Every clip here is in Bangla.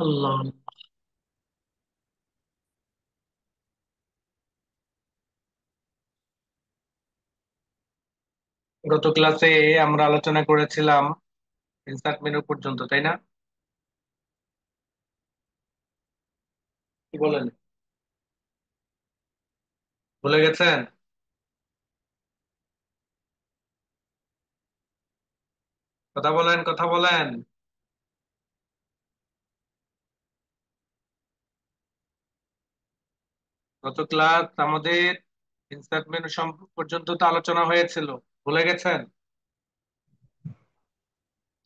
আল্লাহ। গত ক্লাসে আমরা আলোচনা করেছিলাম ইনসার্ট মেনু পর্যন্ত, তাই না? কি বলেন, ভুলে গেছেন? কথা বলেন, কথা বলেন। গত ক্লাস আমাদের ইনসার্ট মেনু পর্যন্ত তো আলোচনা হয়েছিল, ভুলে গেছেন?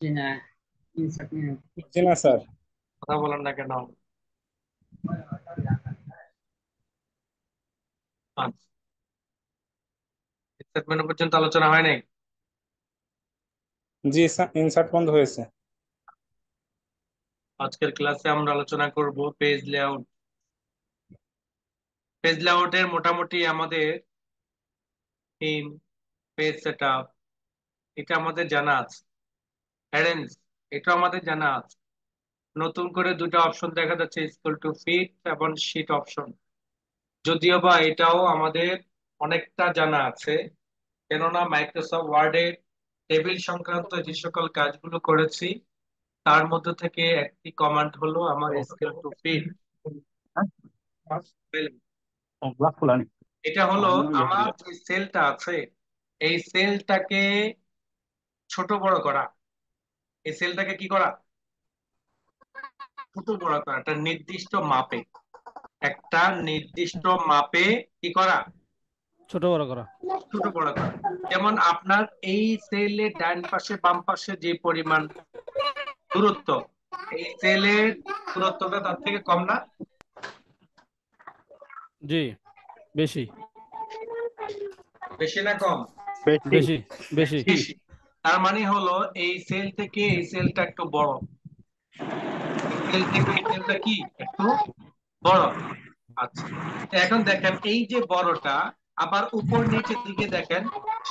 জি না, ইনসার্ট মেনু। জি না স্যার। কথা বলেন না কেন? আচ্ছা, ইনসার্ট মেনু পর্যন্ত আলোচনা হয় নাই। জি ইনসার্ট বন্ধ হয়েছে। আজকের ক্লাসে আমরা আলোচনা করব পেজ লেআউট। পেজ লেআউটের মোটামুটি আমাদের থিম, পেজ সেটআপ, এটা আমাদের জানা আছে। অ্যারেঞ্জ, এটা আমাদের জানা আছে। নতুন করে দুটো অপশন দেখা যাচ্ছে, ইকুয়াল টু ফিট এবং শীট অপশন। যদিও বা এটাও আমাদের অনেকটা জানা আছে, কেননা মাইক্রোসফট ওয়ার্ডে টেবিল সংক্রান্ত যে সকল কাজগুলো করেছি তার মধ্যে থেকে একটি কমান্ড হলো আমার স্কেল টু ফিট। এটা হলো আমার যে সেলটা আছে এই সেলটাকে ছোট বড় করা, এই সেলটাকে কি করা, ছোট বড় করা একটা নির্দিষ্ট মাপে, একটা নির্দিষ্ট মাপে কি করা, ছোট বড় করা। ছোট বড় করা। যেমন আপনার এই সেলের ডান পাশে বাম পাশে যে পরিমাণ দূরত্ব, এই সেলের দূরত্বটা তার থেকে কম না? জি, বেশি। বেশি না কম? বেশি। বেশি। বেশি। তার মানে হলো এই সেল থেকে এই সেলটা একটু বড়, এই সেল থেকে এই সেলটা কি একটু বড়। আচ্ছা, তো এখন দেখেন এই যে বড়টা, আবার উপর নিচের দিকে দেখেন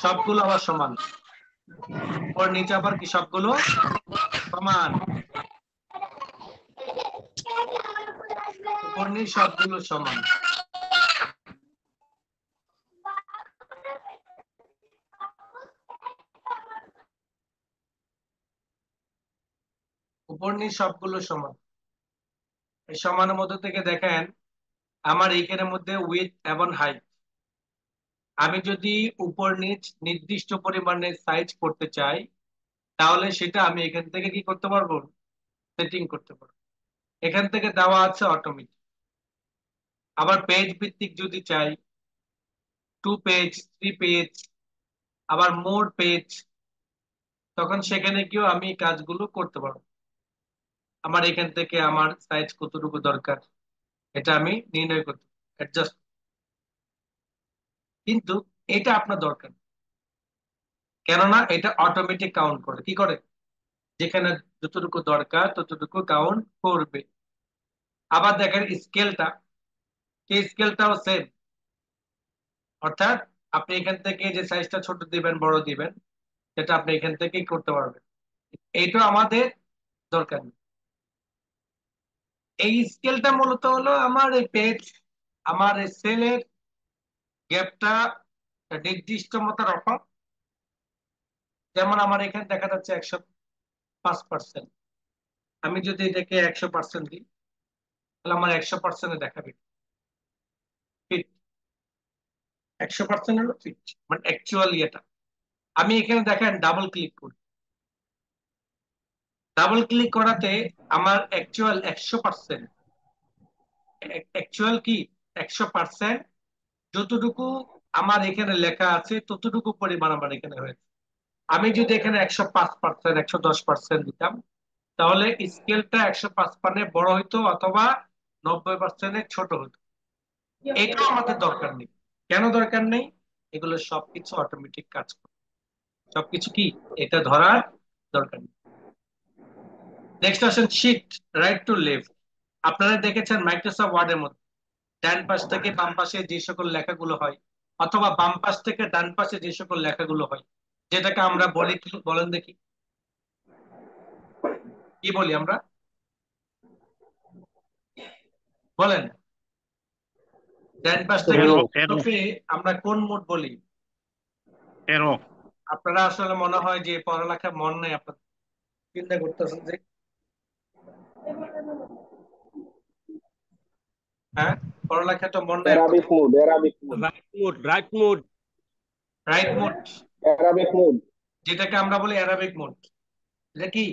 সবগুলো আবার সমান। উপর নিচে আবার কি সবগুলো সমান? উপর নিচ সবগুলো সমান। উপর নিচ সবগুলো সমান। এই সমানের মধ্যে থেকে দেখেন আমার এইখানের মধ্যে উইথ এবং হাইট, আমি যদি উপর নিচ নির্দিষ্ট পরিমাণে সাইজ করতে চাই তাহলে সেটা আমি এখান থেকে কি করতে পারবো, সেটিং করতে পারবো। এখান থেকে দেওয়া আছে অটোমেটিক। আবার পেজ ভিত্তিক যদি চাই, 2 পেজ, 3 পেজ, আবার মোর পেজ, তখন সেখানে গিয়েও আমি এই কাজগুলো করতে পারবো। আমার এখান থেকে আমার সাইজ কতটুকু দরকার এটা আমি নির্ণয় করতে অ্যাডজাস্ট। কিন্তু এটা আপনার দরকার নেই। কেননা এটা অটোমেটিক কাউন্ট করে, কি করে, যেখানে যতটুকু দরকার ততটুকু কাউন্ট করবে। আবার দেখেন স্কেলটা, সেই স্কেলটাও সেম, অর্থাৎ আপনি এখান থেকে যে সাইজটা ছোট দিবেন বড় দিবেন সেটা আপনি এখান থেকেই করতে পারবেন। এইটা আমাদের দরকার নেই। এই স্কেলটা মূলত হলো আমার এই পেজ, আমার এই সেলের গ্যাপটা নির্দিষ্ট মতো রাখা। যেমন আমার এখানে দেখা যাচ্ছে 105%, আমি যদি এটাকে 100% দিই তাহলে আমার 100% দেখাবে ফিট। 100% হলো ফিট, মানে অ্যাকচুয়াল ইয়েটা। আমি এখানে দেখেন ডাবল ক্লিক করি, ডাবল ক্লিক করাতে আমার অ্যাকচুয়াল 100%, অ্যাকচুয়াল কি 100% যতটুকু আমার এখানে লেখা আছে ততটুকু পরিমাণ আমার এখানে হয়েছে। আমি যদি এখানে 105%, 110% দিতাম তাহলে স্কেলটা 105% বড় হইতো অথবা 90% ছোট হতো। এটাও আমাদের দরকার নেই। কেন দরকার নেই? এগুলো সবকিছু অটোমেটিক কাজ করে, সবকিছু কি এটা ধরার দরকার নেই। নেক্সট আসেন শিফট রাইট টু লেফট। আপনারা দেখেছেন মাইক্রোসফট ওয়ার্ডের মধ্যে ডান পাশ থেকে বাম পাশে যে সকল লেখাগুলো হয়, অথবা বাম পাশ থেকে ডান পাশে যে সকল লেখাগুলো হয়, যেটাকে আমরা বলি কি বলেন দেখি, কি বলি আমরা? বলেন, ডান পাশ থেকে এরো এরো সূত্রকে আমরা কোন মোড বলি? এরো আপনারা আসলে মনে হয় যে পড়ালেখা মন নেই, আপনার চিন্তা করতেছেন যে হ্যাঁ, পড়ালেখা তো মন নেই আপনাদের। Arabic mood, Arabic mood, right mood right mode, Arabic mood. যেটাকে আমরা বলি অ্যারাবিক মোড। এটা কি?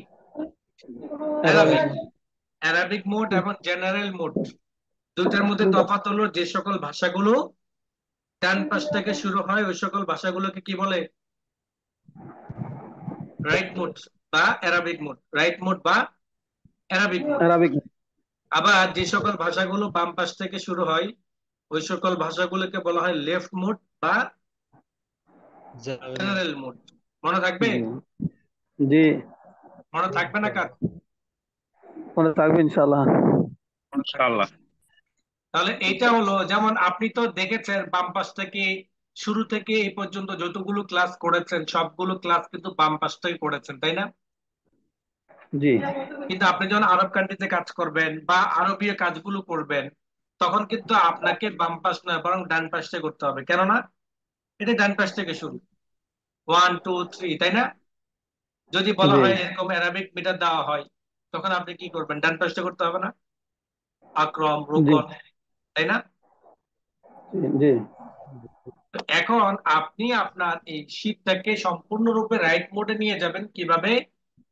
Arabic. অ্যারাবিক। অ্যারাবিক মোড এবং জেনারেল মোড, দুইটার মধ্যে তফাৎ হলো যে সকল ভাষাগুলো ডান পাশ থেকে শুরু হয় ওই সকল ভাষাগুলোকে কি বলে? রাইট মোড বা অ্যারাবিক মোড। রাইট মোড বা অ্যারাবিক মোড। Arabic. আবার যে সকল ভাষাগুলো বাম পাশ থেকে শুরু হয় ওই সকল ভাষাগুলোকে বলা হয় লেফট মোড বা জেনারেল মোড। মনে থাকবে? জি, মনে থাকবে না কার? মনে থাকবে ইনশাআল্লাহ। মনে থাকবে। ইনশাআল্লাহ। তাহলে এইটা হলো, যেমন আপনি তো দেখেছেন বাম পাশ থেকে শুরু থেকে এই পর্যন্ত যতগুলো ক্লাস করেছেন সবগুলো ক্লাস কিন্তু বাম পাশ থেকে করেছেন, তাই না? জি, কিন্তু আপনি যখন আরব কান্ট্রিতে কাজ করবেন বা আরবীয় কাজগুলো করবেন তখন কিন্তু আপনাকে বাম পাশ নয় বরং ডান পাশ থেকে করতে হবে। কেননা এটা ডান পাশ থেকে শুরু, 1 2 3, তাই না? যদি বলা জি, হয় এরকম অ্যারাবিক মিটার দেওয়া হয় তখন আপনি কি করবেন? ডান পাশ থেকে করতে হবে না? আকরম, জি, রুকন, তাই না? জি, তো এখন আপনি আপনার এই শীটটাকে সম্পূর্ণরূপে রাইট মোডে নিয়ে যাবেন কিভাবে?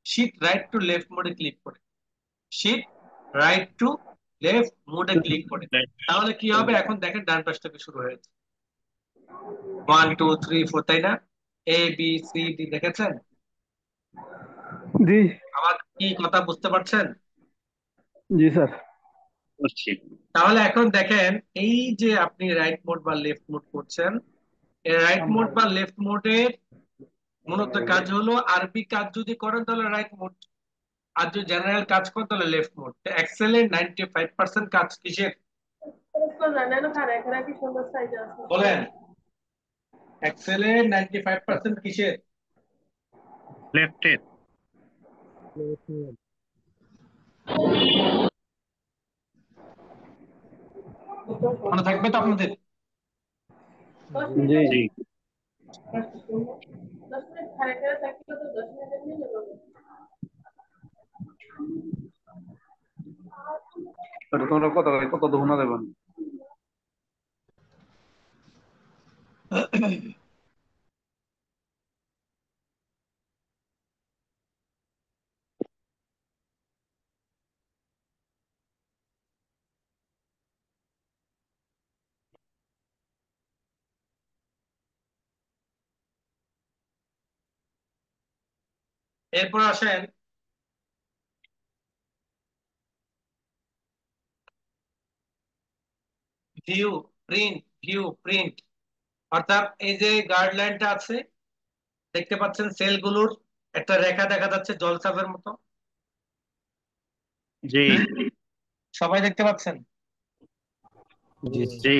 শীট রাইট টু লেফট মোডে ক্লিক করে, শীট রাইট টু লেফট মোডে ক্লিক করে। তাহলে কি হবে? এখন দেখেন ডান পাশ থেকে শুরু হয়েছে, 1 2 3 4, তাই না? ABCD দেখেছেন? জি, আমার কি কথা বুঝতে পারছেন? জি স্যার। বুঝছি। তাহলে এখন দেখেন, এই যে আপনি রাইট মোড বা লেফট মোড করছেন, এই রাইট মোড বা লেফট মোডের মূলত কাজ হলো আরবি কাজ যদি করেন তাহলে রাইট মোড, আর যদি জেনারেল কাজ করেন তাহলে লেফট মোড। এক্সেলের 95% কাজ কিসের? বলেন, এক্সেলের 95% কিসের? লেফটেড। মনে থাকবে তো আপনাদের? জি, জি তোমরা কত কত দোকানা দেবেন? এরপর আসেন ভিউ, প্রিন্ট, ভিউ, প্রিন্ট। অর্থাৎ এই যে গাইডলাইনটা আছে দেখতে পাচ্ছেন, সেলগুলোর একটা রেখা দেখা যাচ্ছে জলছাপের মতো। জি হুম? সবাই দেখতে পাচ্ছেন? জি জি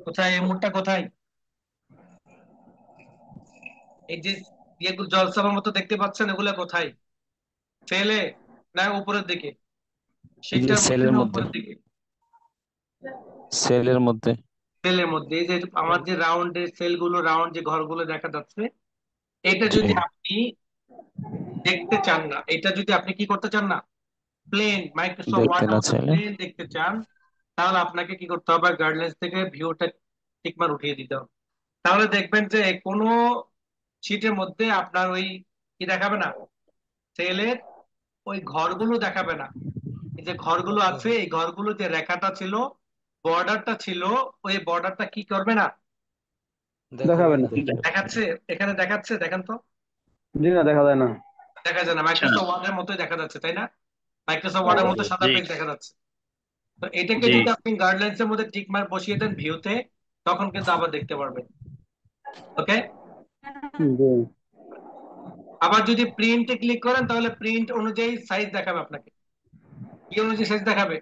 কোথায় এই মুডটা কোথায়? এই যে ইয়েগুলো জলছাপের মতো দেখতে পাচ্ছেন এগুলো কোথায়? সেলে না উপরের দিকে? জি শীটটার মধ্যে সেলের না মধ্যে, উপরের দিকে? সেলের মধ্যে। সেলের মধ্যে। এই যে আমার যে রাউন্ডের সেলগুলো, রাউন্ড যে ঘরগুলো দেখা যাচ্ছে, এটা জি যদি আপনি দেখতে চান না, এটা যদি আপনি কি করতে চান না, প্লেন মাইক্রোসফট দেখতে ওয়ার্ডের না মতো চাইলে প্লেন দেখতে চান, তাহলে আপনাকে কি করতে হবে? গাইডলাইন্স থেকে ভিউটা টিকমার উঠিয়ে দিতে হবে। তাহলে দেখবেন যে কোনো শীটের মধ্যে আপনার ওই কি দেখাবে না, সেলের ওই ঘরগুলো দেখাবে না। এই যে ঘরগুলো আছে এই ঘরগুলো যে রেখাটা ছিল, বর্ডারটা ছিল, ওই বর্ডারটা কি করবে না? দেখাবেন না। দেখাচ্ছে, এখানে দেখাচ্ছে, দেখেন তো। জি না, দেখা যায় না। দেখা যায় না, আচ্ছা মাইক্রোসফট ওয়ার্ডের মতোই দেখা যাচ্ছে, তাই না? মাইক্রোসফট ওয়ার্ডের মতো সাদা জি পেজ দেখা যাচ্ছে। তো এটাকে জি যদি আপনি গাইডলাইন্স এর মধ্যে টিক মার্ক বসিয়ে দেন ভিউতে, তখন কিন্তু আবার দেখতে পারবেন। ওকে। জি, আবার যদি প্রিন্টে ক্লিক করেন তাহলে প্রিন্ট অনুযায়ী সাইজ দেখাবে আপনাকে। কি অনুযায়ী সাইজ দেখাবে?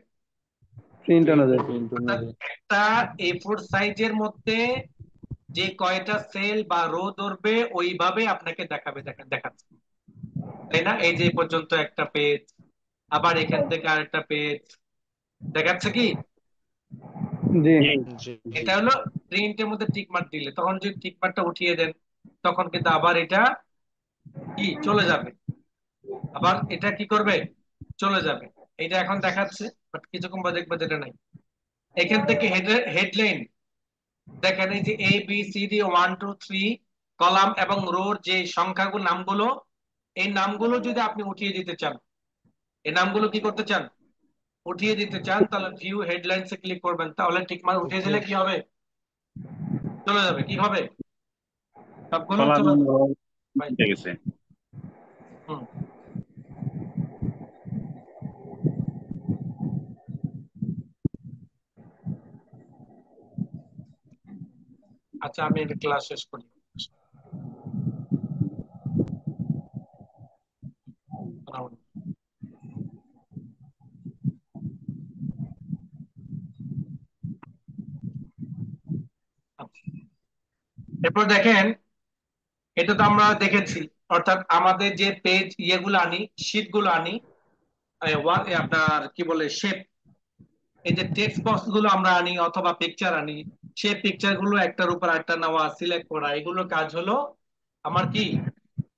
প্রিন্ট অনুযায়ী। অর্থাৎ একটা A4 সাইজের মধ্যে যে কয়টা সেল বা রো ধরবে ওইভাবে আপনাকে দেখাবে, দেখাচ্ছে। তাই না? এই যে এই পর্যন্ত একটা পেজ, আবার এখান থেকে আরেকটা পেজ দেখাচ্ছে কি? জি। জি। জি এটা হলো প্রিন্টের মধ্যে টিক মার্ক দিলে, তখন যদি টিক মার্কটা উঠিয়ে দেন তখন কিন্তু আবার এটা কি চলে যাবে, আবার এটা কি করবে, চলে যাবে। এটা এখন দেখাচ্ছে, বাট কিছুক্ষণ পর দেখবে যেটা নাই। এখান থেকে হেডলাইন দেখেন, এই যে ABCD 1 2 3 কলাম এবং রোর যে সংখ্যাগুলো নামগুলো, এই নামগুলো যদি আপনি উঠিয়ে দিতে চান, এই নামগুলো কি করতে চান, উঠিয়ে দিতে চান, তাহলে ভিউ হেডলাইনসে ক্লিক করবেন। তাহলে টিক মার্ক উঠিয়ে দিলে উঠিয়ে কি হবে, চলে যাবে। কি হবে, সবগুলো কলাম চলে যাবে। রো ভাই, উঠে গেছে। হুম, আচ্ছা আমি এটা ক্লাস শেষ করি। আচ্ছা, এরপর দেখেন, এটা তো আমরা দেখেছি, অর্থাৎ আমাদের যে পেজ ইয়েগুলো আনি, শীট গুলো আনি, আপনার কি বলে শেপ, এই যে টেক্সট বক্স গুলো আমরা আনি অথবা পিকচার আনি, সেই পিকচার গুলো একটার উপর একটা নেওয়া, সিলেক্ট করা, এগুলো কাজ হলো আমার কি,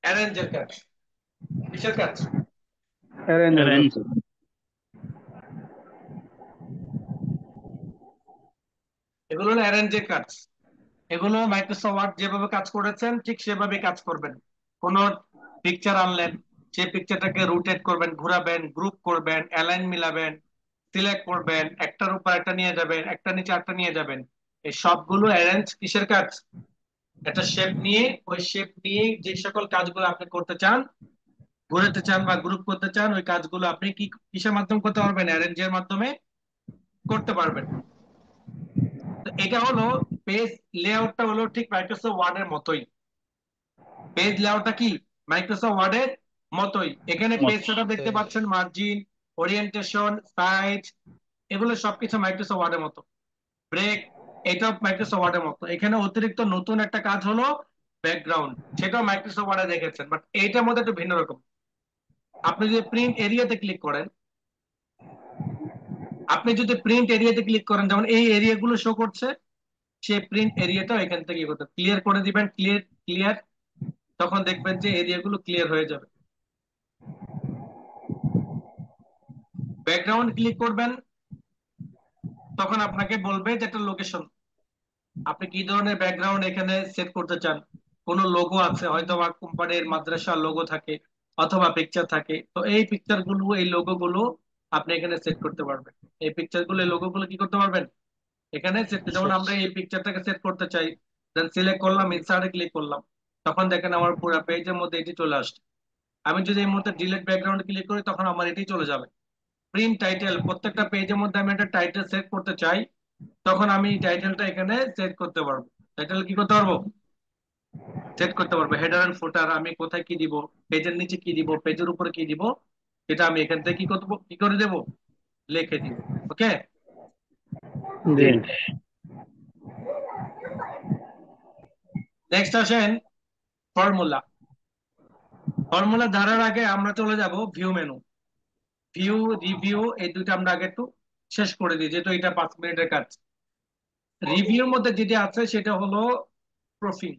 অ্যারেঞ্জের কাজ। কিসের কাজ? অ্যারেঞ্জের কাজ। অ্যারেঞ্জ। এগুলো হলো অ্যারেঞ্জের কাজ। এগুলো মাইক্রোসফট ওয়ার্ড যেভাবে কাজ করেছেন ঠিক সেভাবে কাজ করবেন। কোন পিকচার আনলেন, সেই পিকচারটাকে রোটেট করবেন, ঘোরাবেন, গ্রুপ করবেন, অ্যালাইন মিলাবেন, সিলেক্ট করবেন, একটার উপর একটা নিয়ে যাবেন, একটা নিচে একটা নিয়ে যাবেন। এই সবগুলো অ্যারেঞ্জ কিসের কাজ? একটা শেপ নিয়ে, ওই শেপ নিয়ে যে সকল কাজগুলো আপনি করতে চান, ঘোরাতে চান বা গ্রুপ করতে চান, ওই কাজগুলো আপনি কি কিসের মাধ্যমে করতে পারবেন, অ্যারেঞ্জের মাধ্যমে করতে পারবেন। তো এটা হলো পেজ লেআউটটা হলো ঠিক মাইক্রোসফট ওয়ার্ডের মতোই। পেজ লেআউটটা কি মাইক্রোসফট ওয়ার্ডের মতোই। এখানে পেজ সেটআপ দেখতে পাচ্ছেন, মার্জিন, ওরিয়েন্টেশন, সাইজ, এগুলো সবকিছু মাইক্রোসফট ওয়ার্ডের মতো। ব্রেক, এটাও মাইক্রোসফট ওয়ার্ডের মতো। এখানে অতিরিক্ত নতুন একটা কাজ হলো ব্যাকগ্রাউন্ড, সেটাও মাইক্রোসফট ওয়ার্ডে দেখেছেন, বাট এইটার মধ্যে একটু ভিন্ন রকম। আপনি যদি প্রিন্ট এরিয়াতে ক্লিক করেন, আপনি যদি প্রিন্ট এরিয়াতে ক্লিক করেন, যেমন এই এরিয়াগুলো শো করছে, সেই প্রিন্ট এরিয়াটাও এখান থেকে ইয়ে করতে ক্লিয়ার করে দিবেন, ক্লিয়ার ক্লিয়ার, তখন দেখবেন যে এরিয়াগুলো ক্লিয়ার হয়ে যাবে। ব্যাকগ্রাউন্ড ক্লিক করবেন, তখন আপনাকে বলবে যে একটা লোকেশন, আপনি কি ধরনের ব্যাকগ্রাউন্ড এখানে সেট করতে চান। কোনো লোগো আছে, হয়তো বা কোম্পানির মাদ্রাসার লোগো থাকে অথবা পিকচার থাকে, তো এই পিকচার গুলো, এই লোগো গুলো আপনি এখানে সেট করতে পারবেন। এই পিকচার গুলো, এই লোগো গুলো কি করতে পারবেন, এখানে সেট। যেমন আমরা এই পিকচারটাকে সেট করতে চাই, দেন সিলেক্ট করলাম, ইনসার্টে ক্লিক করলাম, তখন দেখেন আমার পুরো পেজের মধ্যে এটি চলে আসছে। আমি যদি এই মুহূর্তে ডিলিট ব্যাকগ্রাউন্ড ক্লিক করি, তখন আমার এটি চলে যাবে। প্রিন্ট টাইটেল, প্রত্যেকটা পেজের মধ্যে আমি একটা টাইটেল সেট করতে চাই, তখন আমি টাইটেলটা এখানে সেট করতে পারবো। টাইটেল কি করতে পারবো, সেট করতে পারবো। হেডার এন্ড ফুটার আমি কোথায় কি দিব, পেজের নিচে কি দিব, পেজের উপরে কি দিব, এটা আমি এখান থেকে কি করবো, কি করে দেবো, লিখে দিব। ওকে, জি। জি। নেক্সট আসেন ফর্মুলা। ফর্মুলা ধরার আগে আমরা চলে যাব ভিউ মেনু। ভিউ, রিভিউ, এই দুইটা আমরা আগে একটু শেষ করে দিই, যেহেতু এটা 5 মিনিটের কাজ। রিভিউর মধ্যে যেটা আছে সেটা হলো প্রোফিল,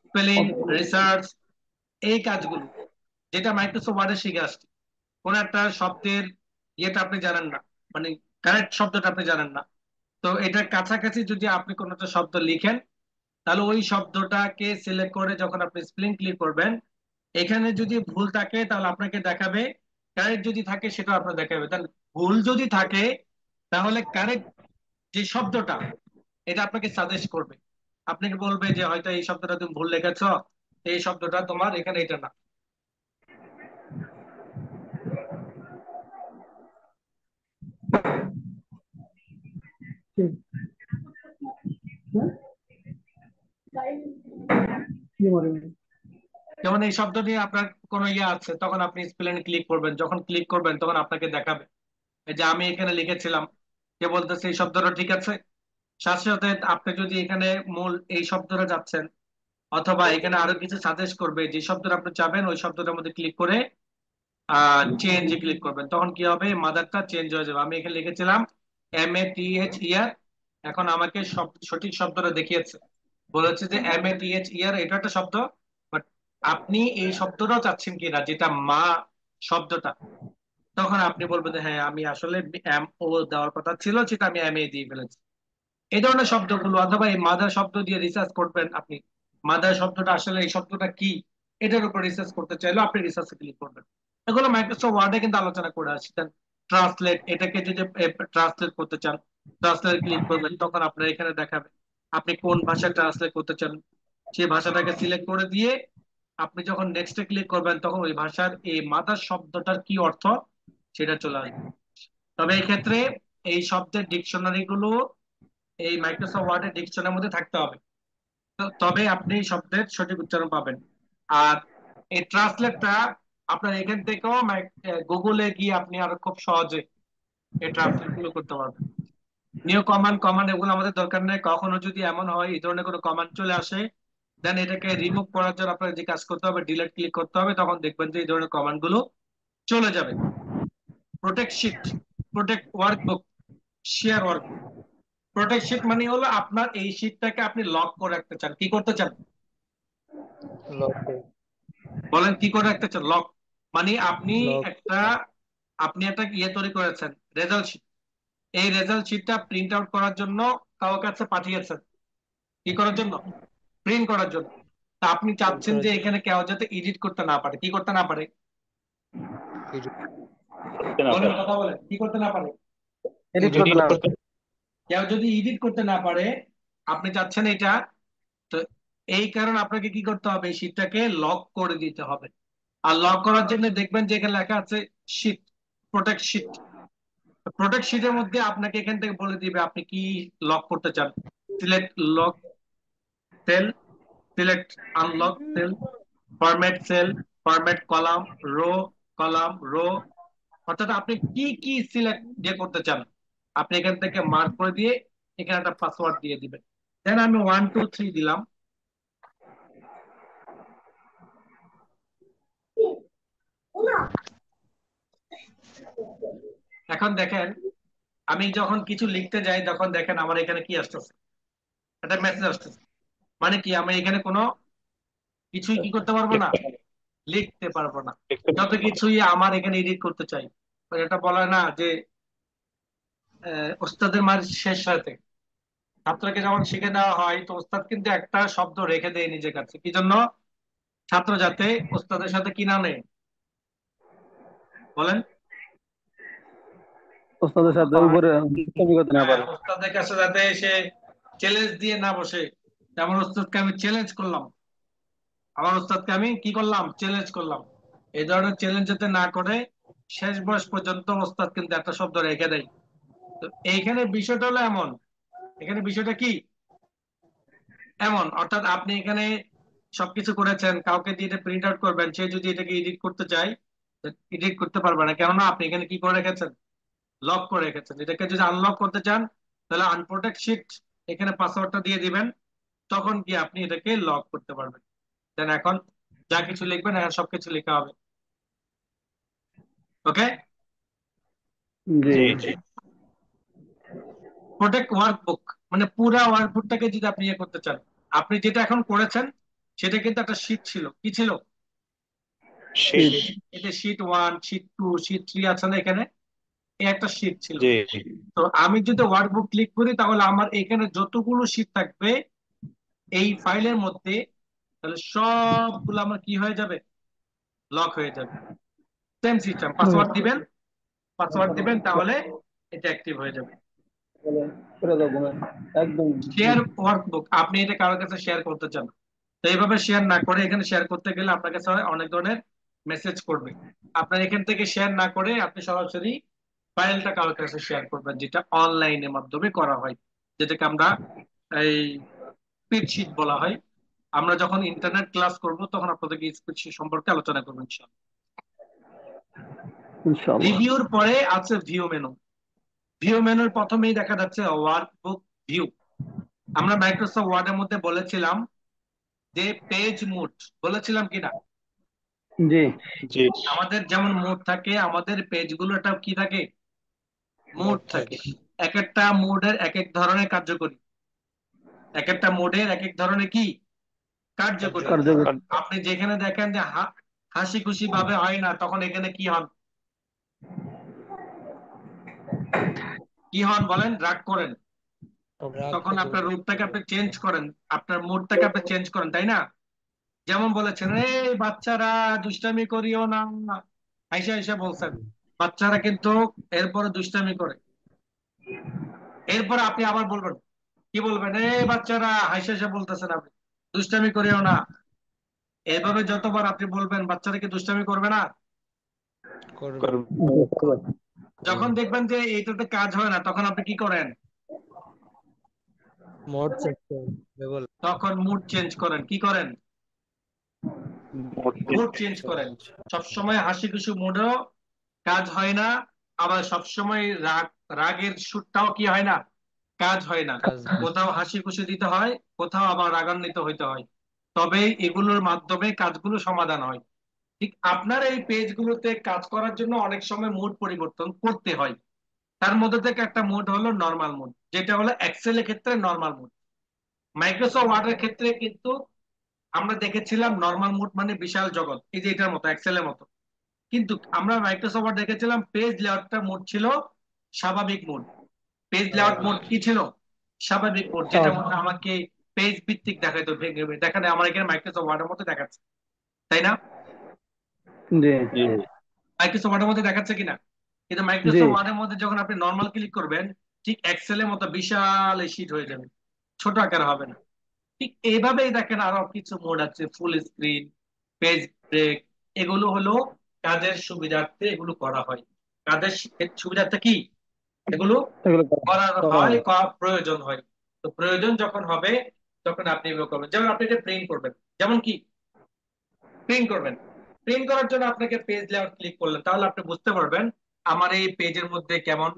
স্পেলিং, রিসার্চ, এই কাজগুলো যেটা মাইক্রোসফট ওয়ার্ডে শিখে আসছে। কোন একটা শব্দের ইয়েটা আপনি জানেন না, মানে কারেক্ট শব্দটা আপনি জানেন না, তো এটার কাছাকাছি যদি আপনি কোনো একটা শব্দ লিখেন, তাহলে ওই শব্দটাকে সিলেক্ট করে যখন আপনি স্পেলিং ক্লিক করবেন, এখানে যদি ভুল থাকে তাহলে আপনাকে দেখাবে, কারেক্ট যদি থাকে সেটা আপনার দেখাবে। তাহলে ভুল যদি থাকে, তাহলে কারেক্ট যে শব্দটা, এটা আপনাকে সাজেস্ট করবে, আপনাকে বলবে যে হয়তো এই শব্দটা তুমি ভুল লিখেছো, এই শব্দটা তোমার এখানে এটা না। যেমন এই শব্দ নিয়ে আপনার কোনো ইয়ে আছে, তখন আপনি স্পেলিং ক্লিক করবেন, যখন ক্লিক করবেন তখন আপনাকে দেখাবে এই যে আমি এখানে লিখেছিলাম, কে বলতেছে এই শব্দটা ঠিক আছে। সাথে সাথে আপনি যদি এখানে মূল এই শব্দটা যাচ্ছেন, অথবা এখানে আরো কিছু সাজেস্ট করবে, যে শব্দটা আপনি চাবেন ওই শব্দটার মধ্যে ক্লিক করে চেঞ্জে ক্লিক করবেন, তখন কি হবে, মাদারটা চেঞ্জ হয়ে যাবে। আমি এখানে লিখেছিলাম MATH ইয়ার, এখন আমাকে সঠিক শব্দটা দেখিয়েছে, বলেছে যে MATH ইয়ার এটা একটা শব্দ, বাট আপনি এই শব্দটাও চাচ্ছেন কিনা, যেটা মা শব্দটা, তখন আপনি বলবেন যে হ্যাঁ আমি আসলে MO দেওয়ার কথা ছিল, সেটা আমি MA দিয়ে ফেলেছি। এই ধরনের শব্দগুলো, অথবা এই মাদার শব্দ দিয়ে রিসার্চ করবেন আপনি, মাদার শব্দটা আসলে এই শব্দটা কি, এটার উপর রিসার্চ করতে চাইলেও আপনি রিসার্চে ক্লিক করবেন। এগুলো মাইক্রোসফট ওয়ার্ডে কিন্তু আলোচনা করে আসছেন। ট্রান্সলেট, এটাকে যদি ট্রান্সলেট করতে চান, ট্রান্সলেট ক্লিক করবেন, তখন আপনার এখানে দেখাবে আপনি কোন ভাষায় ট্রান্সলেট করতে চান, সেই ভাষাটাকে সিলেক্ট করে দিয়ে আপনি যখন নেক্সটে ক্লিক করবেন, তখন ওই ভাষার এই মাদার শব্দটার কি অর্থ সেটা চলে আসবে। তবে এই ক্ষেত্রে এই শব্দের ডিকশনারি গুলো এই মাইক্রোসফট ওয়ার্ডের ডিকশনের মধ্যে থাকতে হবে, তবে আপনি এই শব্দের সঠিক উচ্চারণ পাবেন। আর এই ট্রান্সলেটটা আপনার এখান থেকেও গুগলে গিয়ে আপনি আরো খুব সহজে এই ট্রান্সলেট গুলো করতে পারবেন। নিউ কমান্ড কমান্ড এগুলো আমাদের দরকার নেই। কখনো যদি এমন হয় এই ধরনের কোনো কমান্ড চলে আসে, দেন এটাকে রিমুভ করার জন্য আপনাকে যে কাজ করতে হবে, ডিলিট ক্লিক করতে হবে, তখন দেখবেন যে এই ধরনের কমান্ড গুলো চলে যাবে। Protect sheet, protect workbook, share workbook. Protect sheet মানে হলো আপনার এই শিটটাকে আপনি লক করে রাখতে চান, কি করতে চান লক বলেন, কি করে রাখতে চান? লক মানে আপনি লক একটা আপনি একটা ইয়ে তৈরি করেছেন, রেজাল্ট শিট। এই রেজাল্ট শিটটা প্রিন্ট আউট করার জন্য কারো কাছে পাঠিয়েছেন, কি করার জন্য? প্রিন্ট করার জন্য। তা আপনি চাচ্ছেন যে এখানে কেউ যাতে এডিট করতে না পারে, কি করতে না পারে, করতে না বলেন, পারে। কথা বলেন, কি করতে না পারে? এডিট এডিট করতে না করতে কেউ যদি এডিট করতে না পারে, আপনি চাচ্ছেন এটা, তো এই কারণে আপনাকে কি করতে হবে, এই শীটটাকে লক করে দিতে হবে। আর লক করার জন্য দেখবেন যে এখানে লেখা আছে শীট, প্রোটেক্ট শীট। প্রোটেক্ট শীটের মধ্যে আপনাকে এখান থেকে বলে দিবে আপনি কি লক করতে চান। Select lock cell, select unlock cell, format cell, format column, row, column, row, অর্থাৎ আপনি কি কি সিলেক্ট দিয়ে করতে চান, আপনি এখান থেকে মার্ক করে দিয়ে এখানে একটা পাসওয়ার্ড দিয়ে দিবেন। দেন আমি 1 2 3 দিলাম। এখন দেখেন আমি যখন কিছু লিখতে যাই, তখন দেখেন আমার এখানে কি আসতেছে, একটা মেসেজ আসতেছে। মানে কি, আমি এখানে কোনো কিছুই কি করতে পারবো না, লিখতে হবে, লিখতে পারবো না। লিখতে যত পারবো না। কিছুই আমার এখানে এডিট করতে চাই, এটা বলা হয় না যে ওস্তাদের মার শেষ রাতে ছাত্রকে যখন শিখে দেওয়া হয়, তো ওস্তাদ কিন্তু একটা শব্দ রেখে দেয় নিজের কাছে, কি জন্য? ছাত্র যাতে ওস্তাদের সাথে কি না নেয়, বলেন। ওস্তাদের সাথে উপরে দুষ্টামি করতে না হ্যাঁ, পারে। ওস্তাদের কাছে যাতে সে চ্যালেঞ্জ দিয়ে না বসে। যেমন ওস্তাদকে আমি চ্যালেঞ্জ করলাম, আমার ওস্তাদকে আমি কি করলাম, চ্যালেঞ্জ করলাম। এই ধরনের চ্যালেঞ্জ যাতে না করে, শেষ বয়স পর্যন্ত ওস্তাদ কিন্তু একটা শব্দ রেখে দেয়। তো এইখানে বিষয়টা হলো এমন, এখানে বিষয়টা কি এমন, অর্থাৎ আপনি এখানে সবকিছু করেছেন, কাউকে দিয়ে এটা প্রিন্ট আউট করবেন, সে যদি এটাকে এডিট করতে চায়, এডিট করতে পারবে না, কেননা আপনি এখানে কি করে রেখেছেন, লক করে রেখেছেন। এটাকে যদি আনলক করতে চান, তাহলে আনপ্রোটেক্ট শিট, এখানে পাসওয়ার্ডটা দিয়ে দিবেন, তখন কি আপনি এটাকে লক করতে পারবেন। দেন এখন যা কিছু লিখবেন, এখন সবকিছু লেখা হবে। ওকে। জি। জি জি। প্রোটেক্ট ওয়ার্কবুক মানে পুরা ওয়ার্কবুকটাকে যদি আপনি ইয়ে করতে চান, আপনি যেটা এখন করেছেন সেটা কিন্তু একটা শীট ছিল, কি ছিল? শীত। শীত। এটা শীট 1, শীট 2, শীট 3 আছে না এখানে, এই একটা শীট ছিল। জি। তো আমি যদি ওয়ার্কবুক ক্লিক করি, তাহলে আমার এখানে যতগুলো শীট থাকবে এই ফাইলের মধ্যে, তাহলে সবগুলো আমার কি হয়ে যাবে, লক হয়ে যাবে। সেম সিস্টেম, পাসওয়ার্ড দিবেন, পাসওয়ার্ড দিবেন, তাহলে এটা অ্যাক্টিভ হয়ে যাবে। করে দাও ঘুমেন। একদম শেয়ার ওয়ার্কবুক, আপনি এটা কারোর কাছে শেয়ার করতে চান, তো এইভাবে শেয়ার না করে, এখানে শেয়ার করতে গেলে আপনার কাছে অনেক ধরনের মেসেজ করবে। আপনার এখান থেকে শেয়ার না করে আপনি সরাসরি ফাইলটা কারোর কাছে শেয়ার করবেন, যেটা অনলাইনের মাধ্যমে করা হয়, যেটাকে আমরা এই স্প্রেডশিট বলা হয়। আমরা যখন ইন্টারনেট ক্লাস করব, তখন আপনাদেরকে স্প্রেডশিট সম্পর্কে আলোচনা করবো ইনশাআল্লাহ। ইনশাআল্লাহ। রিভিউর পরে আছে ভিউ মেনু। ভিউ মেনুর প্রথমেই দেখা যাচ্ছে ওয়ার্কবুক ভিউ। আমরা মাইক্রোসফট ওয়ার্ডের মধ্যে বলেছিলাম যে পেজ মোড বলেছিলাম কিনা, জি জি আমাদের যেমন মোড থাকে আমাদের পেজগুলোটাও কি থাকে, মোড থাকে। এক একটা মোডের এক এক ধরনের কার্যকরী, এক একটা মোডের এক এক ধরনের কি কার্যকরী। কার্যকর আপনি যেখানে দেখেন যে হাসি খুশি ভাবে হয় না, তখন এখানে কি হন, কি হন বলেন, রাগ করেন। তখন আপনার রূপটাকে আপনি চেঞ্জ করেন, আপনার মুডটাকে আপনি চেঞ্জ করেন, তাই না? যেমন বলেছেন এই বাচ্চারা দুষ্টামি করিও না, আইসা আইসা বলছেন, বাচ্চারা কিন্তু এরপরে দুষ্টামি করে। এরপর আপনি আবার বলবেন, কি বলবেন, এই বাচ্চারা হাইসা হাইসা বলতেছেন, আপনি দুষ্টামি করিও না। এভাবে যতবার আপনি বলবেন, বাচ্চারা কি দুষ্টামি করবে না? করব। যখন দেখবেন যে এইটাতে কাজ হয় না, তখন আপনি কি করেন, মোড চেক করুন। তখন মুড চেঞ্জ করেন। কি করেন, মুড চেঞ্জ করেন। সবসময় হাসি খুশি মুডও কাজ হয় না, আবার সবসময় রাগের সুরটাও কি হয় না, কাজ হয় না। কোথাও হাসি খুশি দিতে হয়, কোথাও আবার রাগান্বিত হইতে হয়, তবে এগুলোর মাধ্যমে কাজগুলো সমাধান হয়। ঠিক আপনার এই পেজগুলোতে কাজ করার জন্য অনেক সময় মুড পরিবর্তন করতে হয়। তার মধ্যে থেকে একটা মুড হলো নর্মাল মুড, যেটা হলো এক্সেলের ক্ষেত্রে নর্মাল মুড। মাইক্রোসফট ওয়ার্ডের ক্ষেত্রে কিন্তু আমরা দেখেছিলাম নর্মাল মুড মানে বিশাল জগৎ, এই যে এটার মতো, এক্সেলের মতো। কিন্তু আমরা মাইক্রোসফট ওয়ার্ড দেখেছিলাম পেজ লেআউটটা মোড ছিল স্বাভাবিক মোড। পেজ লেআউট মোড কি ছিল, স্বাভাবিক মোড, যেটা মধ্যে আমাকে পেজ ভিত্তিক দেখাইতো, দেখানে আমার এখানে মাইক্রোসফট ওয়ার্ডের মধ্যে দেখাচ্ছে, তাই না? জি জি মাইক্রোসফট ওয়ার্ডের মধ্যে দেখাচ্ছে কিনা? কিন্তু জি মাইক্রোসফট ওয়ার্ডের মধ্যে যখন আপনি নর্মাল ক্লিক করবেন, ঠিক এক্সেলের মতো বিশাল শীট হয়ে যাবে, ছোট আকার হবে না। ঠিক এইভাবেই দেখেন আরো কিছু মোড আছে, ফুল স্ক্রিন, পেজ ব্রেক। এগুলো হলো কাজের সুবিধার্থে এগুলো করা হয়। কাজের সুবিধার্থে কি এগুলো এগুলো করার করা হয়, হয় প্রয়োজন হয়। তো প্রয়োজন যখন হবে তখন আপনি এগুলো করবেন। যেমন আপনি এটা প্রিন্ট করবেন, যেমন কি প্রিন্ট করবেন, প্রিন্ট করার জন্য আপনাকে পেজ লেআউট ক্লিক করলেন, তাহলে আপনি বুঝতে পারবেন আমার এই পেজের মধ্যে কেমন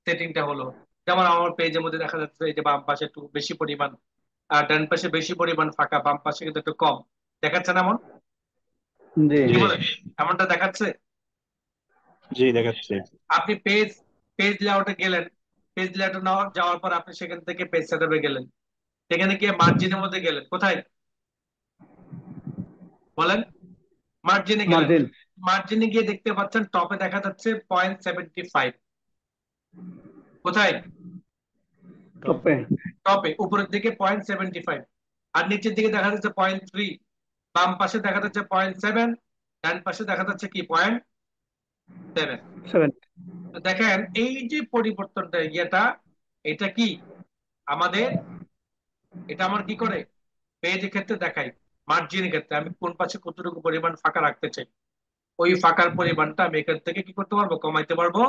সেটিংটা হলো। যেমন আমার পেজের মধ্যে দেখা যাচ্ছে এই যে বাম পাশে একটু বেশি পরিমাণ, আর ডান পাশে বেশি পরিমাণ ফাঁকা, বাম পাশে কিন্তু একটু কম দেখাচ্ছে না এমন, জি কি জি বলে, এমনটা দেখাচ্ছে। জি দেখাচ্ছে। আপনি পেজ পেজ লেআউটে গেলেন, পেজ লেআউটে যাওয়ার পর আপনি সেখান থেকে পেজ সেটআপে গেলেন, সেখানে গিয়ে মার্জিনের মধ্যে গেলেন, কোথায় বলেন, মার্জিনে গেলেন। মার্জিন মার্জিনে গিয়ে দেখতে পাচ্ছেন টপে দেখা যাচ্ছে 0.75। কোথায়, টপে টপে উপরের দিকে 0.75, আর নিচের দিকে দেখা যাচ্ছে 0.3, বাম পাশে দেখা যাচ্ছে 0.7, ডান পাশে দেখা যাচ্ছে কি 0.7। 7 তো দেখেন এই যে পরিবর্তনটা ইয়েটা, এটা কি আমাদের, এটা আমার কি করে পেজের ক্ষেত্রে দেখাই, মার্জিনের ক্ষেত্রে আমি কোন পাশে কতটুকু পরিমাণ ফাঁকা রাখতে চাই, ওই ফাঁকার পরিমাণটা আমি এখান থেকে কি করতে পারবো, কমাইতে পারবো,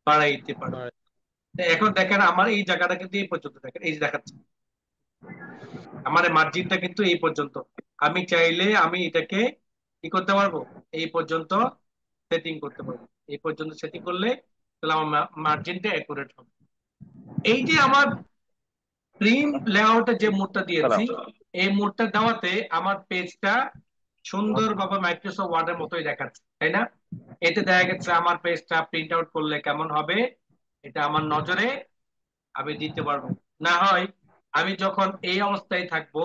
বাড়াইতে পারবো। তো এখন দেখেন আমার এই জায়গাটা কিন্তু এই পর্যন্ত, দেখেন এই যে দেখাচ্ছে আমার এই মার্জিনটা কিন্তু এই পর্যন্ত। আমি চাইলে আমি এটাকে কি করতে পারবো, এই পর্যন্ত সেটিং করতে পারবো। এই পর্যন্ত সেটিং করলে তাহলে আমার মার্জিনটা অ্যাকুরেট হবে। এই যে আমার প্রিন্ট লেআউটে যে মোডটা দিয়েছি, এই মোডটা দেওয়াতে আমার পেজটা সুন্দরভাবে মাইক্রোসফট ওয়ার্ডের মতোই দেখাচ্ছে, তাই না? এতে দেখা গেছে আমার পেজটা প্রিন্ট আউট করলে কেমন হবে, এটা আমার নজরে আমি দিতে পারবো। না হয় আমি যখন এই অবস্থায় থাকবো,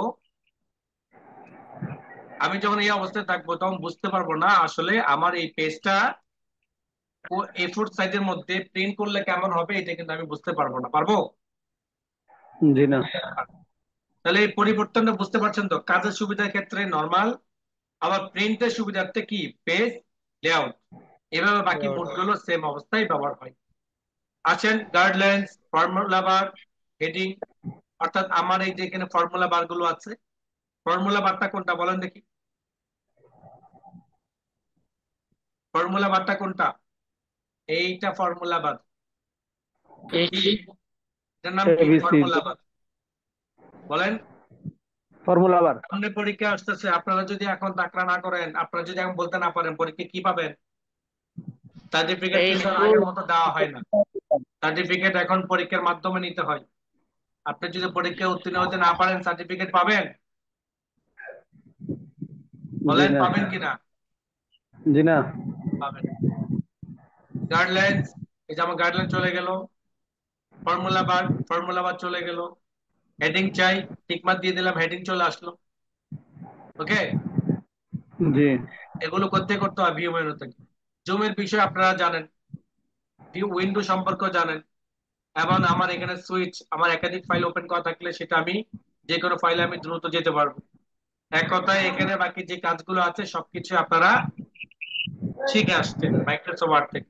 আমি যখন এই অবস্থায় থাকবো তখন বুঝতে পারবো না আসলে আমার এই পেজটা ও এ4 সাইজের মধ্যে প্রিন্ট করলে কেমন হবে, এটা কিন্তু আমি বুঝতে পারবো না, পারবো? জি না তাহলে এই পরিবর্তনটা বুঝতে পারছেন তো, কাজের সুবিধার ক্ষেত্রে নরমাল, আবার প্রিন্টের সুবিধার্থে কি পেজ লেআউট। এভাবে বাকি মোডগুলো সেম অবস্থায় ব্যবহার হয়। আসেন গাইডলাইন্স, ফর্মুলা বার, হেডিং। অর্থাৎ আমার এই যে এখানে ফর্মুলা বার গুলো আছে, ফর্মুলা বারটা কোনটা বলেন দেখি, ফর্মুলা বারটা কোনটা, এইটা ফর্মুলা বার, কি এটার নাম কি, এবিসি ফর্মুলা বার, বলেন। ফর্মুলা বার সামনে পরীক্ষা আসতেছে, আপনারা যদি এখন তাকরা না করেন, আপনারা যদি এখন বলতে না পারেন, পরীক্ষা কি পাবেন? সার্টিফিকেট কিন্তু আর আগের মতো দেওয়া হয় না। সার্টিফিকেট এখন পরীক্ষার মাধ্যমে নিতে হয়। আপনি যদি পরীক্ষায় উত্তীর্ণ হতে না পারেন, সার্টিফিকেট পাবেন? জি বলেন না। পাবেন কিনা? জি না। পাবেন। গাইডলাইন্স, এই যে আমার গাইডলাইন চলে গেল, ফর্মুলা বার চলে গেল, হেডিং চাই, টিকমার্ক দিয়ে দিলাম, হেডিং চলে আসলো। ওকে, জি এগুলো করতে করতে হয় ভিউ মেনু থেকে। জুমের বিষয় আপনারা জানেন, ভিউ উইন্ডো সম্পর্কে জানেন, এবং আমার এখানে সুইচ, আমার একাধিক ফাইল ওপেন করা থাকলে সেটা আমি যে কোনো ফাইলে আমি দ্রুত যেতে পারবো। এক কথায় এখানে বাকি যে কাজগুলো আছে সবকিছু আপনারা শিখে আসছেন মাইক্রোসফট ওয়ার্ড থেকে।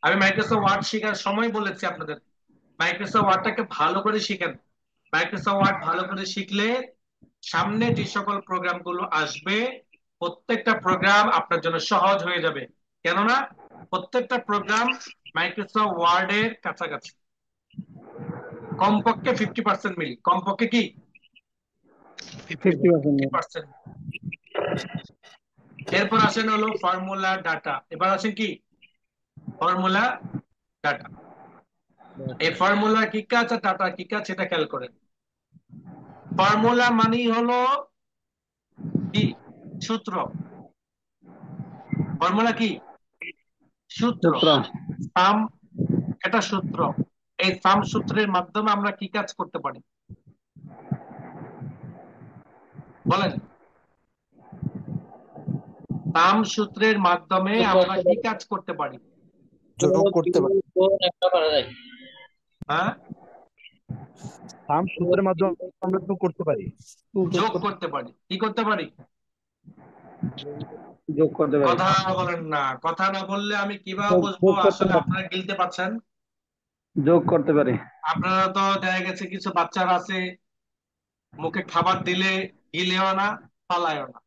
আমি মাইক্রোসফট ওয়ার্ড শেখার সময় বলেছি আপনাদের, মাইক্রোসফট ওয়ার্ডটাকে ভালো করে শিখেন। মাইক্রোসফট ওয়ার্ড ভালো করে শিখলে সামনে যে সকল প্রোগ্রামগুলো আসবে প্রত্যেকটা প্রোগ্রাম আপনার জন্য সহজ হয়ে যাবে। কেননা প্রত্যেকটা প্রোগ্রাম মাইক্রোসফট ওয়ার্ডের কাছাকাছি, কমপক্ষে 50% মিল, কমপক্ষে কি 50%। 50%। এরপর আসেন হলো ফর্মুলা ডাটা, এবার আসেন কি ফর্মুলা ডাটা। এই ফর্মুলা কি কাজ আর ডাটা কি কাজ সেটা খেয়াল করেন। ফর্মুলা মানেই হলো কি সূত্র, ফর্মুলা কি সূত্র, সূত্র। সাম, এটা সূত্র। এই সাম সূত্রের মাধ্যমে আমরা কি কাজ করতে পারি বলেন? সাম সূত্রের মাধ্যমে আমরা কি কাজ করতে পারি? যোগ করতে পারি। হ্যাঁ, সাম সূত্রের মাধ্যমে আমরা যোগ করতে পারি। যোগ করতে পারি। কি করতে পারি? যোগ করতে পারি। কথা বলেন না, কথা না বললে আমি কিভাবে বুঝবো যোগ করতে আসলে পারি। আপনারা গিলতে পারছেন? যোগ করতে পারি। আপনারা তো দেখা গেছে কিছু বাচ্চারা আছে মুখে খাবার দিলে গিলেও না, পালায়ও না।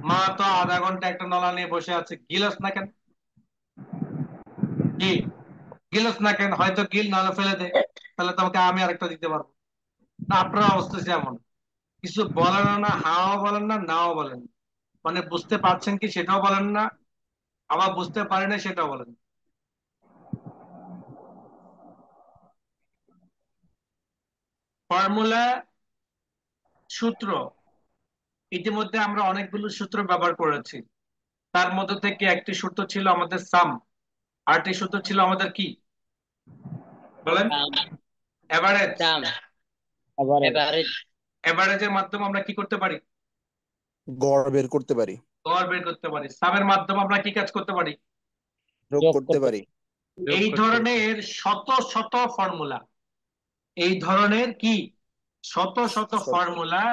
মা তো আধা ঘন্টা একটা নলা নিয়ে বসে আছে, গিলস না কেন? কি গিলস না কেন? হয়তো গিল নাহলে ফেলে দে, তাহলে তোমাকে আমি আরেকটা দিতে পারবো না। আপনার অবস্থা যেমন, কিছু বলেন না, হাও বলেন না, নাও বলেন না। মানে বুঝতে পারছেন কি সেটাও বলেন না, আবার বুঝতে পারেন না সেটাও বলেন না। ফর্মুলা সূত্র, ইতিমধ্যে আমরা অনেকগুলো সূত্র ব্যবহার করেছি। তার মধ্যে থেকে একটি সূত্র ছিল আমাদের সাম, আরেকটি সূত্র ছিল আমাদের কি বলেন? এভারেজ। এভারেজের মাধ্যমে আমরা কি করতে পারি? গড় বের করতে পারি। গড় বের করতে পারি। সামের মাধ্যমে আমরা কি কাজ করতে পারি? যোগ করতে পারি। এই ধরনের শত শত ফর্মুলা, এই ধরনের কি শত শত ফর্মুলা,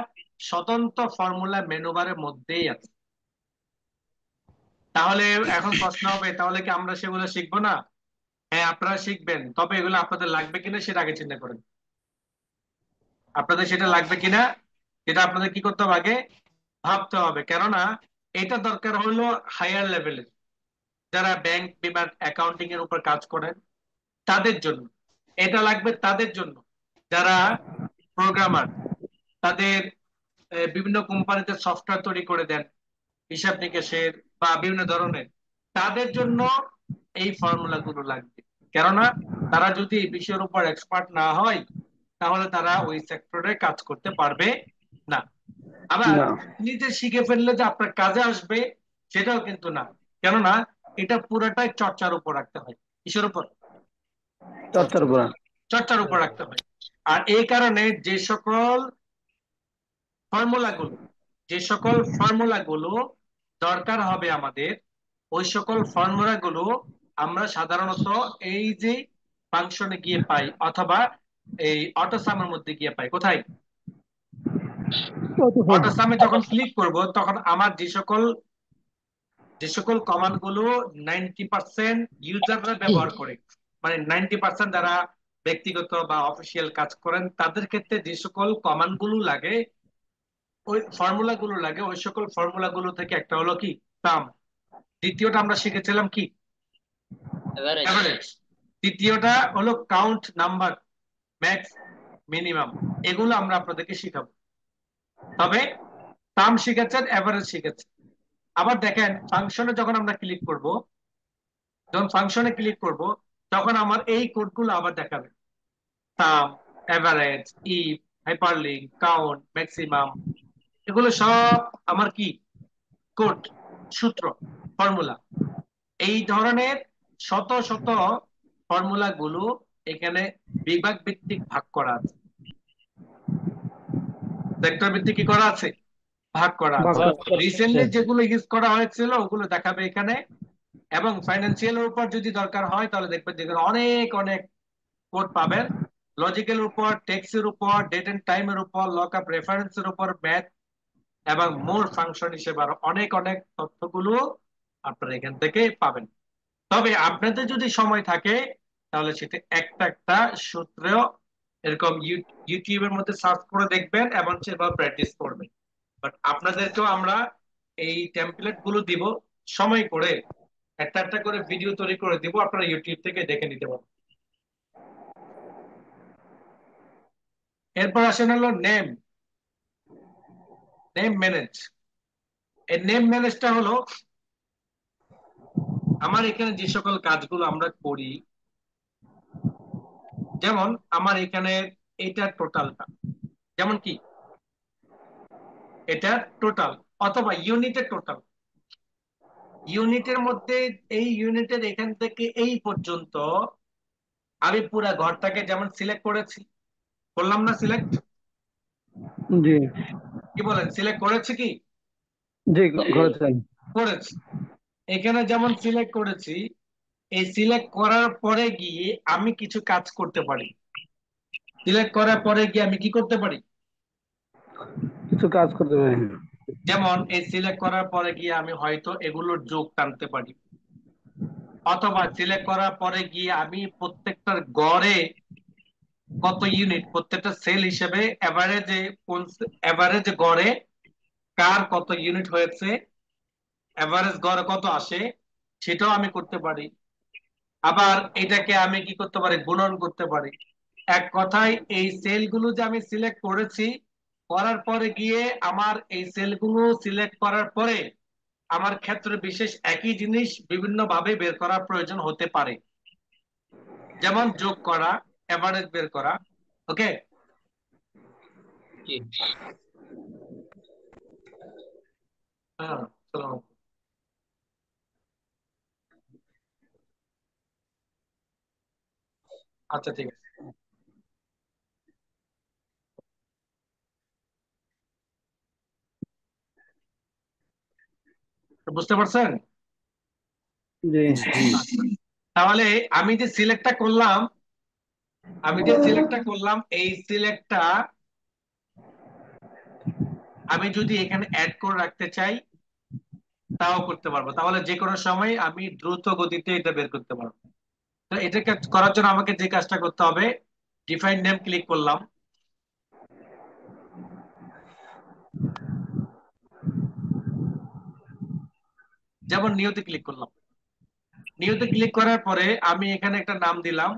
স্বতন্ত্র ফর্মুলা মেনুবারের মধ্যেই আছে। তাহলে এখন প্রশ্ন হবে, তাহলে কি আমরা সেগুলো শিখবো না? হ্যাঁ, আপনারা শিখবেন, তবে এগুলো আপনাদের লাগবে কিনা সেটা আগে চিন্তা করেন। আপনাদের সেটা লাগবে কিনা সেটা আপনাদের কি করতে হবে আগে ভাবতে হবে। কেননা এটা দরকার হলো হায়ার লেভেলের, যারা ব্যাংক বিমা অ্যাকাউন্টিং এর উপর কাজ করেন তাদের জন্য। এটা লাগবে তাদের জন্য যারা প্রোগ্রামার, তাদের বিভিন্ন কোম্পানিতে সফটওয়্যার তৈরি করে দেন হিসাব নিকেশের বা বিভিন্ন ধরনের, তাদের জন্য এই ফর্মুলা গুলো লাগবে। কেননা তারা যদি এই বিষয়ের উপর এক্সপার্ট না হয় তাহলে তারা ওই সেক্টরে কাজ করতে পারবে না। আবার না। নিজে শিখে ফেললে যে আপনার কাজে আসবে সেটাও কিন্তু না। কেননা এটা পুরোটাই চর্চার উপর রাখতে হয়। কিসের উপর? চর্চার উপর। চর্চার উপর রাখতে হয়। আর এই কারণে ফর্মুলাগুলো যে সকল ফর্মুলাগুলো দরকার হবে আমাদের, ওই সকল ফর্মুলাগুলো আমরা সাধারণত এই যে ফাংশনে গিয়ে পাই, অথবা এই অটোসামের মধ্যে গিয়ে পাই। কোথায়? অটোসামে যখন ক্লিক করব তখন আমার যে সকল কমান্ড গুলো 90% ইউজাররা ব্যবহার করে, মানে 90% যারা ব্যক্তিগত বা অফিসিয়াল কাজ করেন তাদের ক্ষেত্রে যে সকল কমান্ড গুলো লাগে, ওই ফর্মুলা গুলো লাগে, ওই সকল ফর্মুলা গুলো থেকে একটা হলো কি সাম, দ্বিতীয়টা আমরা শিখেছিলাম কি এভারেজ, তৃতীয়টা হলো কাউন্ট নাম্বার, ম্যাক্স, মিনিমাম। এগুলো আমরা আপনাদেরকে শিখাবো। তবে সাম শিখেছেন, এভারেজ শিখেছেন। আবার দেখেন ফাংশনে যখন আমরা ক্লিক করব, যখন ফাংশনে ক্লিক করব তখন আমার এই কোডগুলো আবার দেখাবে, sum, average, if, hyperlink, count, maximum. এগুলো সব আমার কি কোড, সূত্র, ফর্মুলা, এই ধরনের শত শত ফর্মুলা গুলো এখানে বিভাগ ভিত্তিক ভাগ করা আছে, সেক্টর ভিত্তিক কি করা আছে, ভাগ করা আছে। রিসেন্টলি যেগুলো ইউজ করা হয়েছিল ওগুলো দেখাবে এখানে, এবং ফাইন্যান্সিয়ালের উপর যদি দরকার হয় তাহলে দেখবেন যেখানে অনেক অনেক কোড পাবেন, লজিক্যাল উপর, টেক্সের উপর, ডেট এন্ড টাইমের উপর, লক আপ রেফারেন্সের উপর, ম্যাথ এবং মোর ফাংশন হিসেবে আরো অনেক অনেক তথ্যগুলো আপনারা এখান থেকে পাবেন। তবে আপনাদের যদি সময় থাকে তাহলে সেটা একটা একটা সূত্র এরকম ইউটিউবের মধ্যে সার্চ করে দেখবেন এবং সেভাবে প্র্যাকটিস করবেন। বাট আপনাদেরকেও আমরা এই টেমপ্লেট গুলো দিব, সময় করে একটা একটা করে ভিডিও তৈরি করে দিব, আপনারা ইউটিউব থেকে দেখে নিতে পারবেন। এরপর আসেন হলো নেম, নেম ম্যানেজ। এই নেম ম্যানেজটা হলো আমার এখানে যে সকল কাজগুলো আমরা করি, যেমন আমার এখানে এটা টোটালটা, যেমন কি এটা টোটাল অথবা ইউনিটের টোটাল, ইউনিটের মধ্যে এই ইউনিটের এখান থেকে এই পর্যন্ত আমি পুরা ঘরটাকে যেমন সিলেক্ট করেছি, করলাম না সিলেক্ট, জি কি বলেন সিলেক্ট করেছি কি, জি করেছেন। করেছি। এখানে যেমন সিলেক্ট করেছি, এই সিলেক্ট করার পরে গিয়ে আমি কিছু কাজ করতে পারি। সিলেক্ট করার পরে গিয়ে আমি কি করতে পারি, কিছু কাজ করতে পারি। যেমন এই সিলেক্ট করার পরে গিয়ে আমি হয়তো এগুলোর যোগ টানতে পারি, অথবা সিলেক্ট করার পরে গিয়ে আমি প্রত্যেকটার গড়ে কত ইউনিট, প্রত্যেকটা সেল হিসেবে এভারেজে কোন এভারেজ গড়ে কার কত ইউনিট হয়েছে, এভারেজ গড়ে কত আসে সেটাও আমি করতে পারি। আবার এটাকে আমি কি করতে পারি, গুণন করতে পারি। এক কথায় এই সেলগুলো যে আমি সিলেক্ট করেছি, করার পরে গিয়ে আমার এই সেলগুলো সিলেক্ট করার পরে আমার ক্ষেত্রে বিশেষ একই জিনিস বিভিন্ন ভাবে বের করার প্রয়োজন হতে পারে, যেমন যোগ করা, এভারেজ বের করা। ওকে, জি হ্যাঁ, চলো। আচ্ছা ঠিক আছে, তো বুঝতে পারছেন? জি তাহলে আমি যে সিলেক্টটা করলাম, আমি যে সিলেক্টটা করলাম এই সিলেক্টটা আমি যদি এখানে অ্যাড করে রাখতে চাই তাও করতে পারবো, তাহলে যে কোনো সময় আমি দ্রুত গতিতে এটা বের করতে পারবো। তো এটাকে করার জন্য আমাকে যে কাজটা করতে হবে, ডিফাইন নেম ক্লিক করলাম, যেমন নিউতে ক্লিক করলাম। নিউতে ক্লিক করার পরে আমি এখানে একটা নাম দিলাম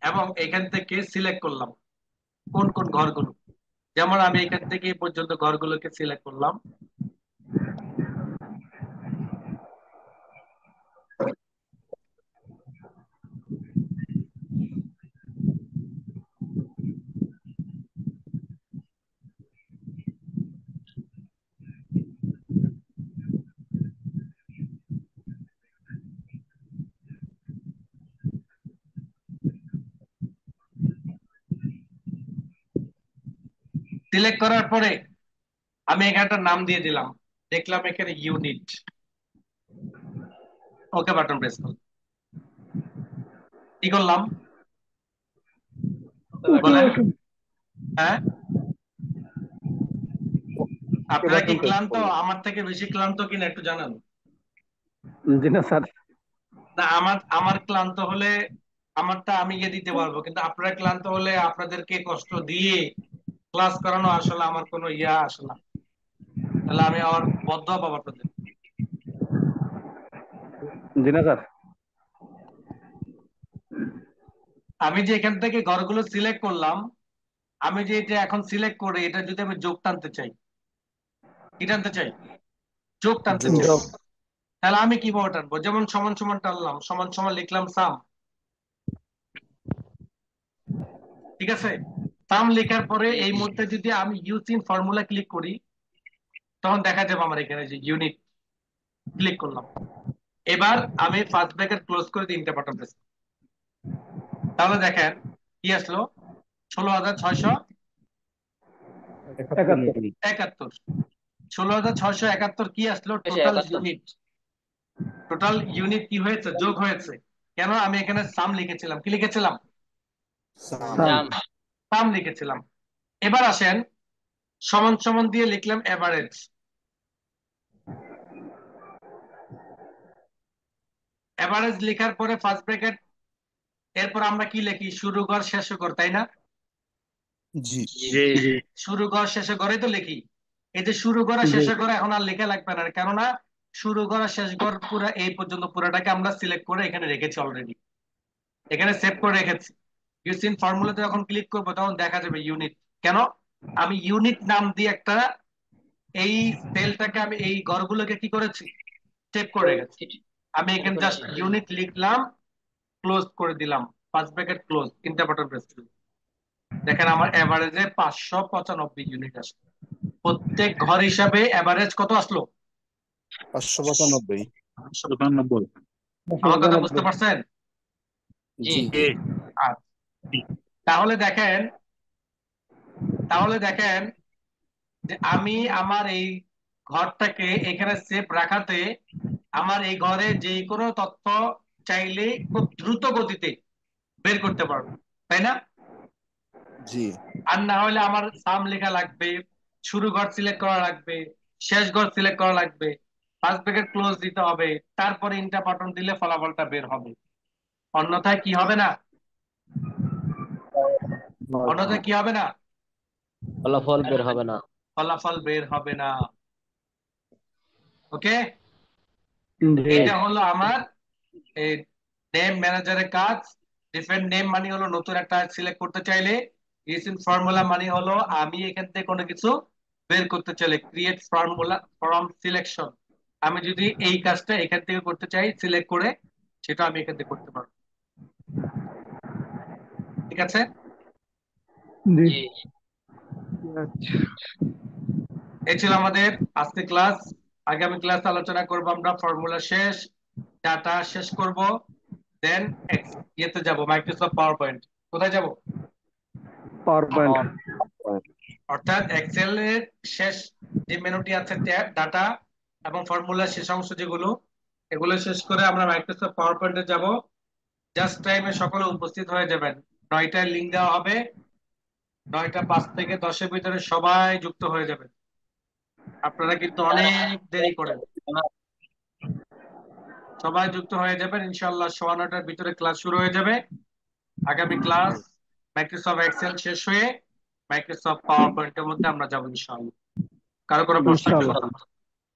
এবং এখান থেকে সিলেক্ট করলাম কোন কোন ঘরগুলো, যেমন আমি এখান থেকে এই পর্যন্ত ঘরগুলোকে সিলেক্ট করলাম। সিলেক্ট করার পরে আমি এখানে একটা নাম দিয়ে দিলাম, দেখলাম এখানে ইউনিট, ওকে বাটন প্রেস করলাম। কি করলাম বলেন? হ্যাঁ, আপনারা কি ক্লান্ত, আমার থেকে বেশি ক্লান্ত কিনা একটু জানান। জি না স্যার। না, আমার আমার ক্লান্ত হলে আমারটা আমি ইয়ে দিতে পারবো, কিন্তু আপনারা ক্লান্ত হলে আপনাদেরকে কষ্ট দিয়ে ক্লাস করানো আসলে আমার কোনো ইয়া আসে না, তাহলে আমি আমার বদ্ধ পাবো আপনাদের। জি না স্যার। আমি যে এখান থেকে ঘরগুলো সিলেক্ট করলাম, আমি যে এটা এখন সিলেক্ট করে এটা যদি আমি যোগ টানতে চাই, কি টানতে চাই, যোগ টানতে চাই, যোগ। তাহলে আমি কিভাবে টানবো, যেমন সমান সমান টানলাম, সমান সমান লিখলাম সাম, ঠিক আছে। সাম লেখার পরে এই মুহূর্তে যদি আমি ইউজ ইন ফর্মুলা ক্লিক করি, তখন দেখা যাবে আমার এখানে যে ইউনিট, ক্লিক করলাম। এবার আমি ফার্স্ট ব্র্যাকেট ক্লোজ করে 3টে বাটন প্রেস, তাহলে দেখেন কি আসলো, 16,671। 16,671 কি আসলো? টোটাল ইউনিট কি হয়েছে? যোগ হয়েছে। কেন? আমি এখানে সাম লিখেছিলাম। কি লিখেছিলাম? সাম। সাম লিখেছিলাম। এবার আসেন, সমান সমান দিয়ে লিখলাম এভারেজ। এভারেজ লেখার পরে ফার্স্ট ব্র্যাকেট, এরপর আমরা কি লিখি? শুরু কর শেষ কর, তাই না? জি শুরু কর শেষ করে তো লিখি। এই যে শুরু করা শেষ করা এখন আর লেখা লাগবে না, কেননা শুরু করা শেষ কর পুরো এই পর্যন্ত পুরোটাকে আমরা সিলেক্ট করে এখানে রেখেছি অলরেডি, এখানে সেভ করে রেখেছি। ইউসিন ফর্মুলাতে যখন ক্লিক করবো তখন দেখা যাবে ইউনিট। কেন? আমি ইউনিট নাম দিয়ে একটা, এই সেলটাকে আমি এই ঘরগুলোকে কি করেছি? সেভ করে রেখেছি। আমি এখানে জাস্ট ইউনিট লিখলাম, ক্লোজ করে দিলাম, ফার্স্ট ব্র্যাকেট ক্লোজ, 3টে বাটন প্রেস করলাম। দেখেন আমার এভারেজে 595 ইউনিট আসলো। প্রত্যেক ঘর হিসাবে এভারেজ কত আসলো? 595। আমার কথা বুঝতে পারছেন? জি আচ্ছা, তাহলে দেখেন, যে আমি আমার এই ঘরটাকে এখানে সেভ রাখাতে আমার এই ঘরে যে কোনো তথ্য চাইলে খুব দ্রুত গতিতে বের করতে পারবো, তাই না? জি আর না হলে আমার সাম লেখা লাগবে, শুরু ঘর সিলেক্ট করা লাগবে, শেষ ঘর সিলেক্ট করা লাগবে, ফার্স্ট ব্র্যাকেট ক্লোজ দিতে হবে, তারপরে ইন্টার বাটন দিলে ফলাফলটা বের হবে। অন্যথায় কি হবে না? অন্যথায় কি হবে না? ফলাফল বের হবে না। ফলাফল বের হবে না। ওকে, জি এটা হলো আমার এই নেম ম্যানেজারের কাজ। ডিফারেন্ট নেম মানে হলো নতুন একটা সিলেক্ট করতে চাইলে, ইউজিং ফর্মুলা মানে হলো আমি এখান থেকে কোনো কিছু বের করতে চাইলে, ক্রিয়েট ফর্মুলা ফ্রম সিলেকশন। আমি যদি এই কাজটা এখান থেকে করতে চাই সিলেক্ট করে, সেটা আমি এখান থেকে করতে পারবো। ঠিক আছে? জি এই ছিল আমাদের আজকে ক্লাস। আগামী ক্লাস আলোচনা করব আমরা ফর্মুলা শেষ, ডাটা শেষ করব, দেন ইয়েতে যাব, মাইক্রোসফট পাওয়ার পয়েন্ট। কোথায় যাব? Power point. অর্থাৎ এক্সেল এর শেষ যে মেনুটি আছে, ট্যাব, ডাটা এবং ফর্মুলার শেষ অংশ যেগুলো, এগুলো শেষ করে আমরা মাইক্রোসফট পাওয়ার পয়েন্টে যাব। জাস্ট টাইমে সকলে উপস্থিত হয়ে যাবেন। 9টায় লিঙ্ক দেওয়া হবে, 9টা 5 থেকে 10-এর ভিতরে সবাই যুক্ত হয়ে যাবেন। আপনারা কিন্তু অনেক দেরি করেন, সবাই যুক্ত হয়ে যাবেন ইনশাআল্লাহ। 9:15টার ভিতরে ক্লাস শুরু হয়ে যাবে। আগামী ক্লাস মাইক্রোসফট এক্সেল শেষ হয়ে মাইক্রোসফট পাওয়ার পয়েন্টের মধ্যে আমরা যাবো ইনশাআল্লাহ। কারো কোনো প্রশ্ন আছে? ইনশাআল্লাহ।